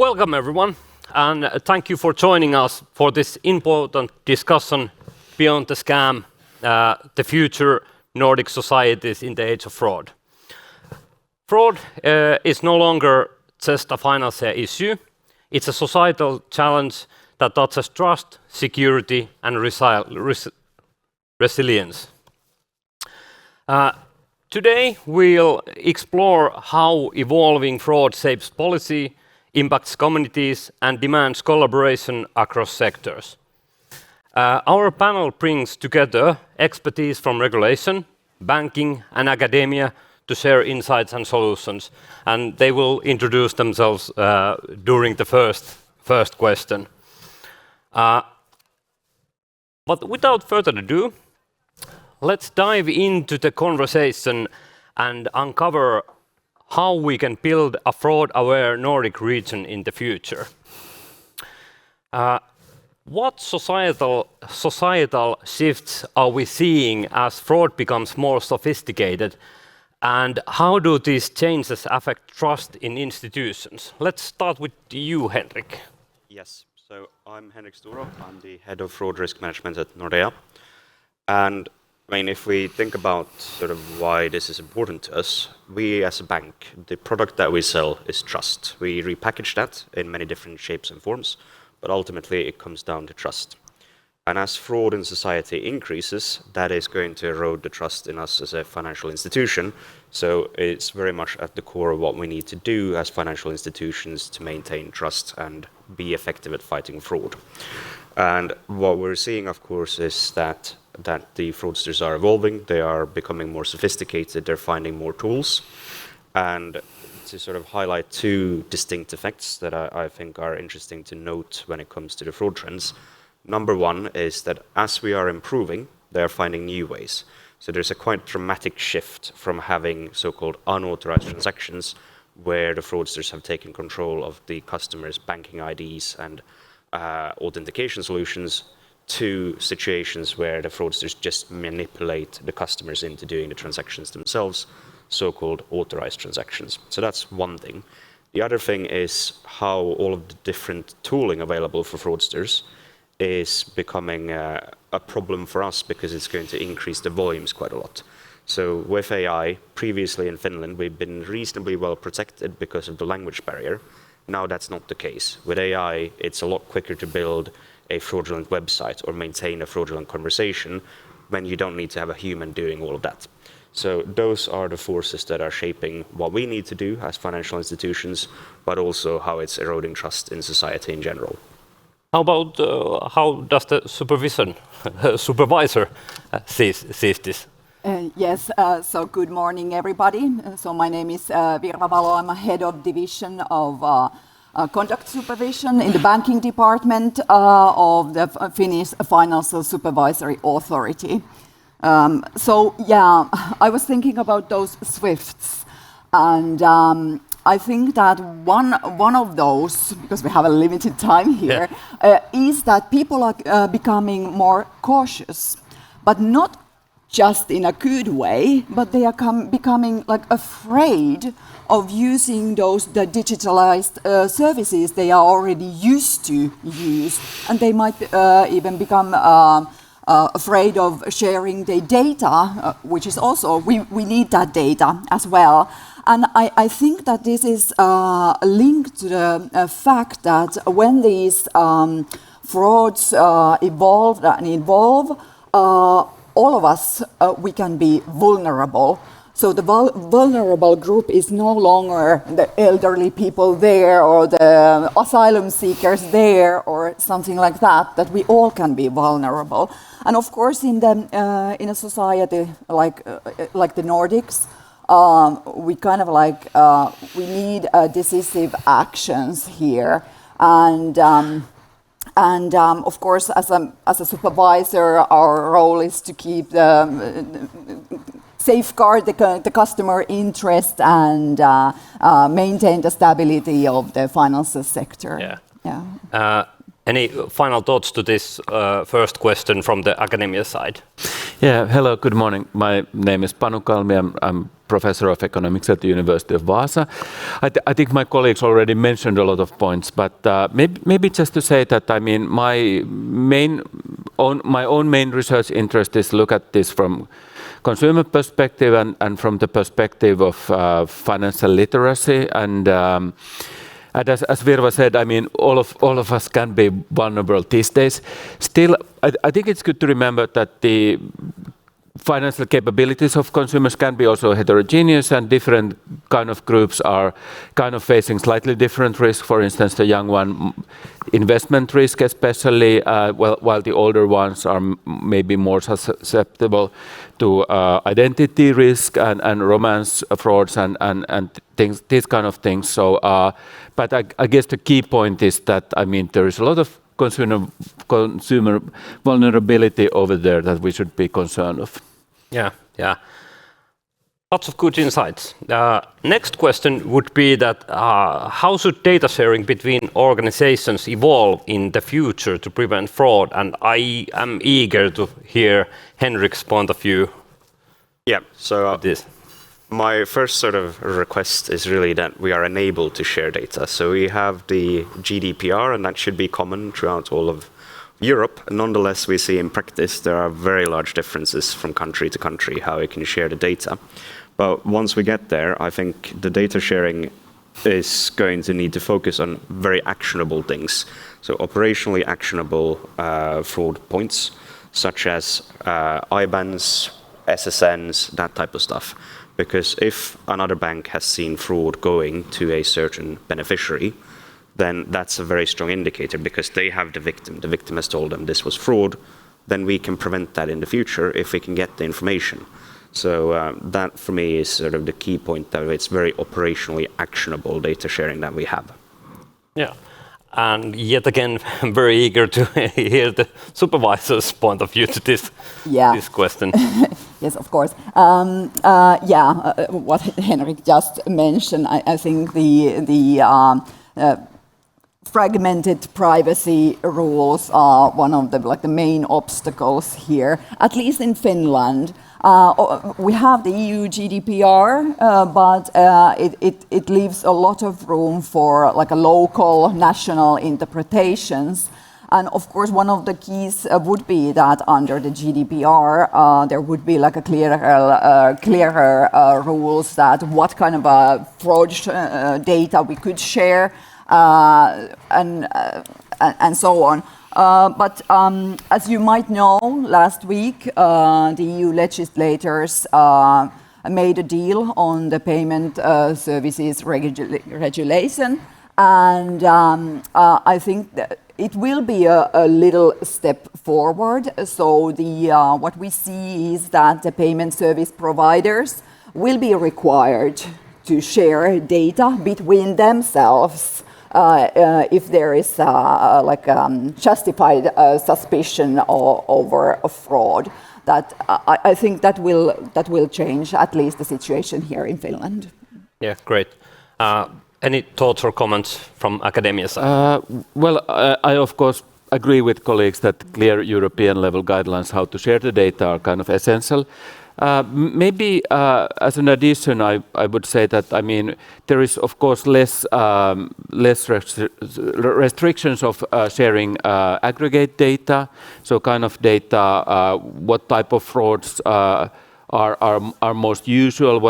Welcome everyone, and thank you for joining us for this important discussion beyond the scam, the future Nordic societies in the age of fraud. Fraud is no longer just a financial issue, it's a societal challenge that touches trust, security and resilience. Today we'll explore how evolving fraud shapes policy, impacts communities and demands collaboration across sectors. Our panel brings together expertise from regulation, banking and academia to share insights and solutions, and they will introduce themselves during the first question. But without further ado, let's dive into the conversation and uncover how we can build a fraud-aware Nordic region in the future. What societal shifts are we seeing as fraud becomes more sophisticated, and how do these changes affect trust in institutions? Let's start with you, Henrik. Yes, so I'm Henrik Storå. I'm the head of fraud risk management at Nordea. And I mean, if we think about sort of why this is important to us, we as a bank, the product that we sell is trust. We repackage that in many different shapes and forms, but ultimately it comes down to trust. And as fraud in society increases, that is going to erode the trust in us as a financial institution. So it's very much at the core of what we need to do as financial institutions to maintain trust and be effective at fighting fraud. And what we're seeing, of course, is that the fraudsters are evolving, they are becoming more sophisticated, they're finding more tools. And to sort of highlight two distinct effects that I think are interesting to note when it comes to the fraud trends. Number one is that as we are improving, they are finding new ways. So there's a quite dramatic shift from having so-called unauthorized transactions where the fraudsters have taken control of the customer's banking IDs and authentication solutions to situations where the fraudsters just manipulate the customers into doing the transactions themselves, so-called authorized transactions. So that's one thing. The other thing is how all of the different tooling available for fraudsters is becoming a problem for us because it's going to increase the volumes quite a lot. So with AI, previously in Finland, we've been reasonably well protected because of the language barrier. Now that's not the case. With AI, it's a lot quicker to build a fraudulent website or maintain a fraudulent conversation when you don't need to have a human doing all of that. So those are the forces that are shaping what we need to do as financial institutions, but also how it's eroding trust in society in general. How about how does the supervisor sees this? Yes, so good morning everybody. So my name is Virva, Walo. I'm a head of division of conduct supervision in the banking department of the Finnish Financial Supervisory Authority. So yeah, I was thinking about those swifts, and I think that one of those, because we have a limited time here, is that people are becoming more cautious, but not just in a good way, but they are becoming like afraid of using the digitalized services they are already used to use, and they might even become afraid of sharing their data, which is also, we need that data as well. And I think that this is linked to the fact that when these frauds evolve, all of us, we can be vulnerable. So the vulnerable group is no longer the elderly people there or the asylum seekers there or something like that we all can be vulnerable. And of course in a society like the Nordics, we kind of like, we need decisive actions here. And of course, as a supervisor, our role is to keep safeguard the customer interest and maintain the stability of the financial sector. Yeah. Any final thoughts to this first question from the academia side? Yeah, hello, good morning. My name is Panu. I'm professor of economics at the University of Vaasa. I think my colleagues already mentioned a lot of points, but maybe just to say that I mean my own main research interest is look at this from consumer perspective and from the perspective of financial literacy and as Virva said, I mean, all of us can be vulnerable these days. Still, I think it's good to remember that the financial capabilities of consumers can be also heterogeneous, and different kind of groups are kind of facing slightly different risks. For instance, the young one, investment risk especially, while the older ones are maybe more susceptible to identity risk and romance frauds and things, these kind of things. So, but I guess the key point is that I mean there is a lot of consumer vulnerability over there that we should be concerned of. Yeah. Lots of good insights. Next question would be that how should data sharing between organizations evolve in the future to prevent fraud? And I am eager to hear Henrik's point of view. Yeah, so this. My first sort of request is really that we are enabled to share data. So we have the GDPR, and that should be common throughout all of Europe. Nonetheless, we see in practice there are very large differences from country to country how we can share the data. But once we get there, I think the data sharing is going to need to focus on very actionable things. So operationally actionable fraud points, such as IBANs, SSNs, that type of stuff. Because if another bank has seen fraud going to a certain beneficiary, then that's a very strong indicator because they have the victim has told them this was fraud, then we can prevent that in the future if we can get the information. So that for me is sort of the key point, that it's very operationally actionable data sharing that we have. Yeah, and yet again, I'm very eager to hear the supervisor's point of view to this question. Yes, of course. What Henrik just mentioned, I think the fragmented privacy rules are one of the main obstacles here, at least in Finland. We have the EU GDPR, but it leaves a lot of room for a local, national interpretations. And of course, one of the keys would be that under the GDPR, there would be a clearer rules that what kind of fraud data we could share, and so on. But as you might know, last week the EU legislators made a deal on the payment services regulation, and I think that it will be a little step forward. So what we see is that the payment service providers will be required to share data between themselves if there is justified suspicion over a fraud. That I think that will change at least the situation here in Finland. Yeah, great. Any thoughts or comments from academia side? I of course agree with colleagues that clear European level guidelines how to share the data are kind of essential. Maybe as an addition, I would say that I mean there is of course less restrictions of sharing aggregate data. So kind of data, what type of frauds are most usual,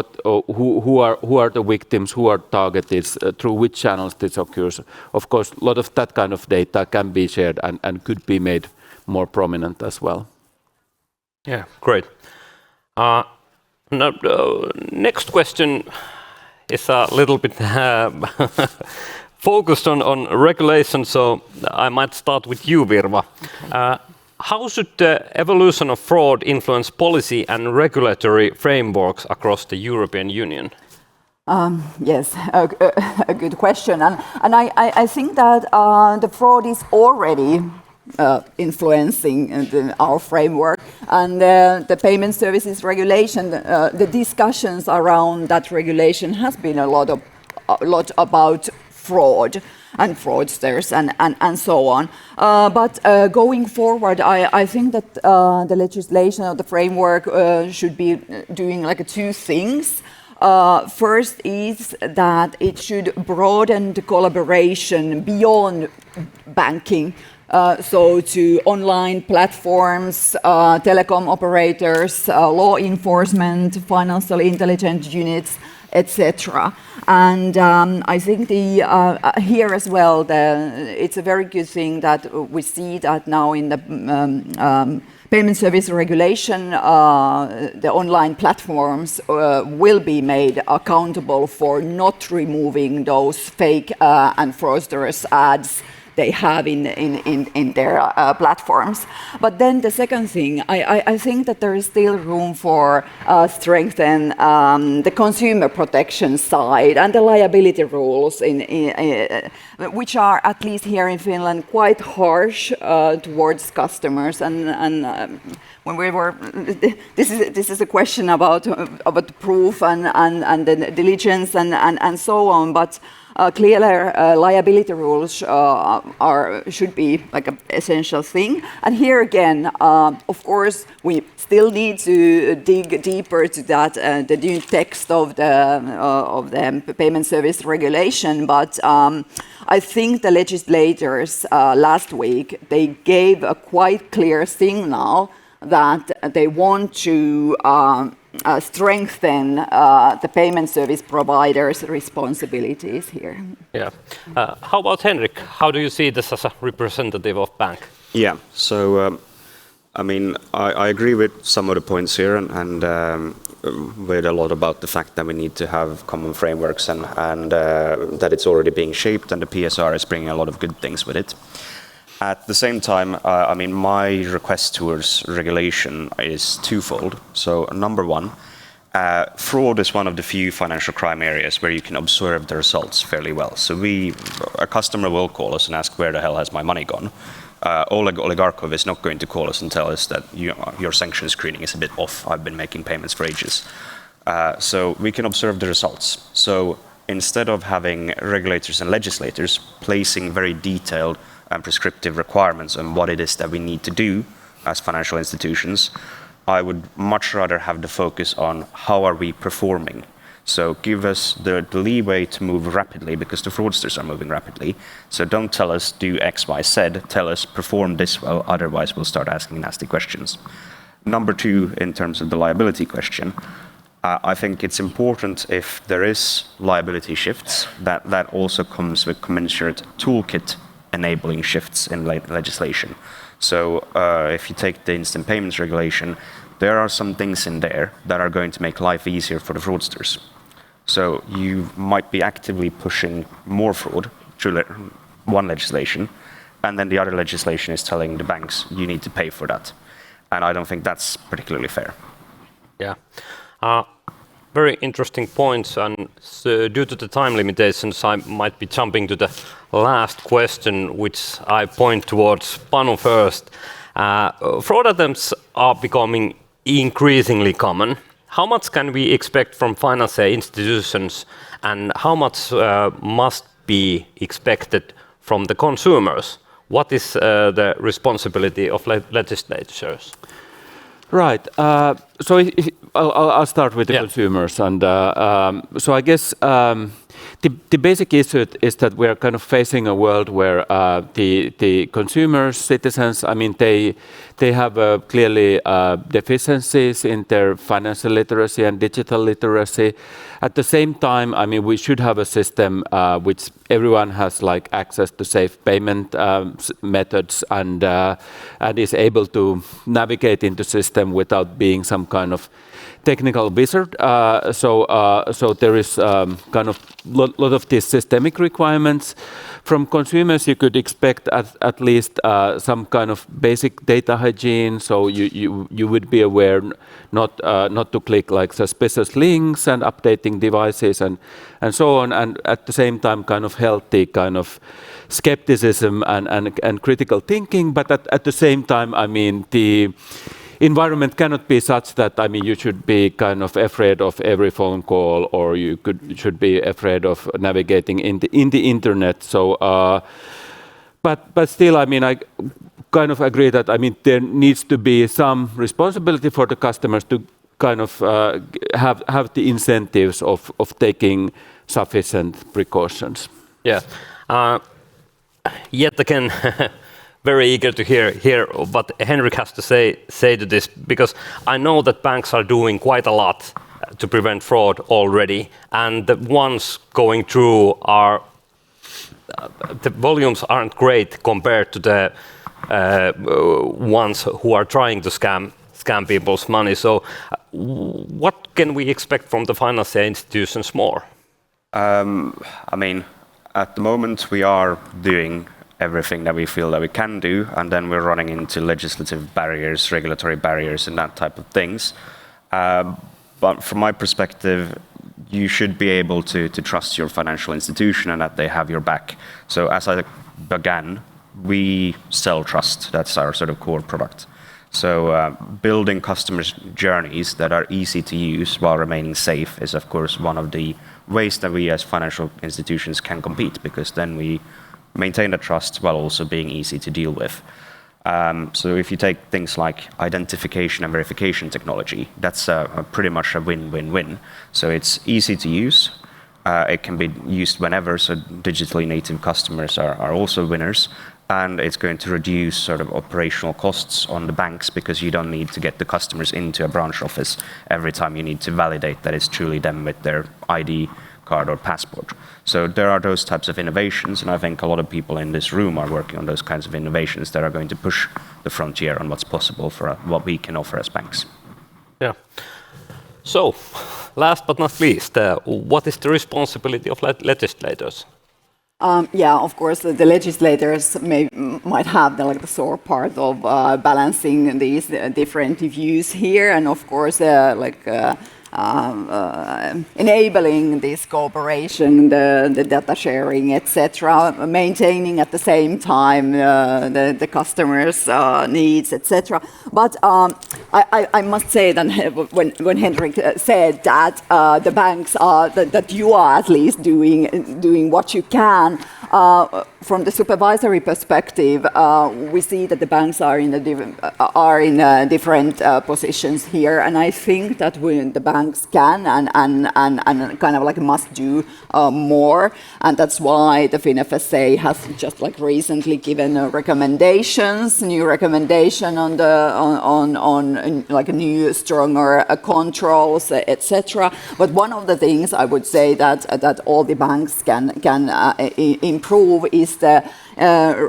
who are the victims, who are targeted, through which channels this occurs. Of course, a lot of that kind of data can be shared and could be made more prominent as well. Yeah, great. Now, next question is a little bit focused on regulation, so I might start with you, Virva. How should the evolution of fraud influence policy and regulatory frameworks across the European Union? Yes, a good question. And I think that the fraud is already influencing our framework, and the payment services regulation, the discussions around that regulation has been a lot about fraud and fraudsters and so on. But going forward, I think that the legislation or the framework should be doing two things. First is that it should broaden the collaboration beyond banking, so to online platforms, telecom operators, law enforcement, financial intelligence units, etc. And I think here as well, it's a very good thing that we see that now in the payment service regulation, the online platforms will be made accountable for not removing those fake and fraudsterous ads they have in their platforms. But then the second thing, I think that there is still room for strengthen the consumer protection side and the liability rules, which are, at least here in Finland, quite harsh towards customers. And when we were, this is a question about the proof and the diligence and so on, but clearer liability rules should be like an essential thing. And here again, of course, we still need to dig deeper to that, the new text of the payment service regulation. But I think the legislators last week, they gave a quite clear signal that they want to strengthen the payment service providers' responsibilities here. Yeah. How about Henrik? How do you see this as a representative of bank? Yeah. So, I mean, I agree with some of the points here, and with a lot about the fact that we need to have common frameworks and that it's already being shaped, and the PSR is bringing a lot of good things with it. At the same time, I mean, my request towards regulation is twofold. So, number one, fraud is one of the few financial crime areas where you can observe the results fairly well. So, a customer will call us and ask, where the hell has my money gone? Oleg Oligarkov is not going to call us and tell us that your sanction screening is a bit off. I've been making payments for ages. So, we can observe the results. So, instead of having regulators and legislators placing very detailed and prescriptive requirements on what it is that we need to do as financial institutions, I would much rather have the focus on how are we performing. So give us the leeway to move rapidly, because the fraudsters are moving rapidly. So don't tell us do X, Y, Z, tell us perform this well, otherwise we'll start asking nasty questions. Number two, in terms of the liability question, I think it's important, if there is liability shifts, that also comes with commensurate toolkit enabling shifts in legislation. So if you take the instant payments regulation, there are some things in there that are going to make life easier for the fraudsters. So you might be actively pushing more fraud through one legislation, and then the other legislation is telling the banks you need to pay for that. And I don't think that's particularly fair. Yeah. Very interesting points, and so due to the time limitations, I might be jumping to the last question, which I point towards Panu first. Fraud attempts are becoming increasingly common. How much can we expect from financial institutions, and how much must be expected from the consumers? What is the responsibility of legislators? Right. So I'll start with the consumers, and so I guess the basic issue is that we are kind of facing a world where the consumers, citizens, I mean, they have clearly deficiencies in their financial literacy and digital literacy. At the same time, I mean, we should have a system which everyone has like access to safe payment methods and is able to navigate into system without being some kind of technical wizard. So there is kind of lot of these systemic requirements. From consumers, you could expect at least some kind of basic data hygiene. So you would be aware not to click like suspicious links and updating devices and so on. And at the same time, kind of healthy kind of skepticism and critical thinking. But at the same time, I mean, the environment cannot be such that, I mean, you should be kind of afraid of every phone call, or you should be afraid of navigating in the internet. So, but still, I mean, I kind of agree that, I mean, there needs to be some responsibility for the customers to kind of have the incentives of taking sufficient precautions. Yeah. Yet again, very eager to hear what Henrik has to say to this, because I know that banks are doing quite a lot to prevent fraud already, and the ones going through are the volumes aren't great compared to the ones who are trying to scam people's money. So, what can we expect from the financial institutions more? I mean, at the moment we are doing everything that we feel that we can do, and then we're running into legislative barriers, regulatory barriers, and that type of things. But from my perspective, you should be able to trust your financial institution and that they have your back. So as I began, we sell trust. That's our sort of core product. So building customers' journeys that are easy to use while remaining safe is, of course, one of the ways that we as financial institutions can compete, because then we maintain the trust while also being easy to deal with. So if you take things like identification and verification technology, that's pretty much a win-win-win. So it's easy to use. It can be used whenever, so digitally native customers are also winners. And it's going to reduce sort of operational costs on the banks, because you don't need to get the customers into a branch office every time you need to validate that it's truly them with their ID card or passport. So there are those types of innovations, and I think a lot of people in this room are working on those kinds of innovations that are going to push the frontier on what's possible for what we can offer as banks. Yeah. So, last but not least, what is the responsibility of legislators? Yeah, of course, the legislators might have the sore part of balancing these different views here, and of course, enabling this cooperation, the data sharing, etc., maintaining at the same time the customers' needs, etc. But I must say that when Henrik said that the banks are, that you are at least doing what you can, from the supervisory perspective, we see that the banks are in different positions here, and I think that the banks can and kind of must do more, and that's why the FinFSA has just recently given new recommendation on new stronger controls, etc. But one of the things I would say that all the banks can improve is the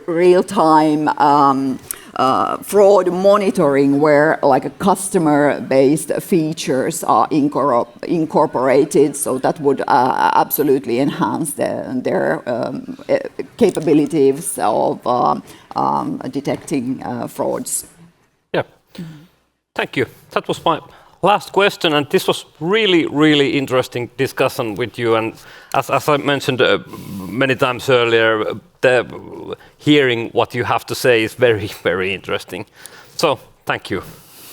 real-time fraud monitoring, where customer-based features are incorporated, so that would absolutely enhance their capabilities of detecting frauds. Yeah, thank you. That was my last question, and this was really interesting discussion with you. And as I mentioned many times earlier, hearing what you have to say is very interesting. So thank you.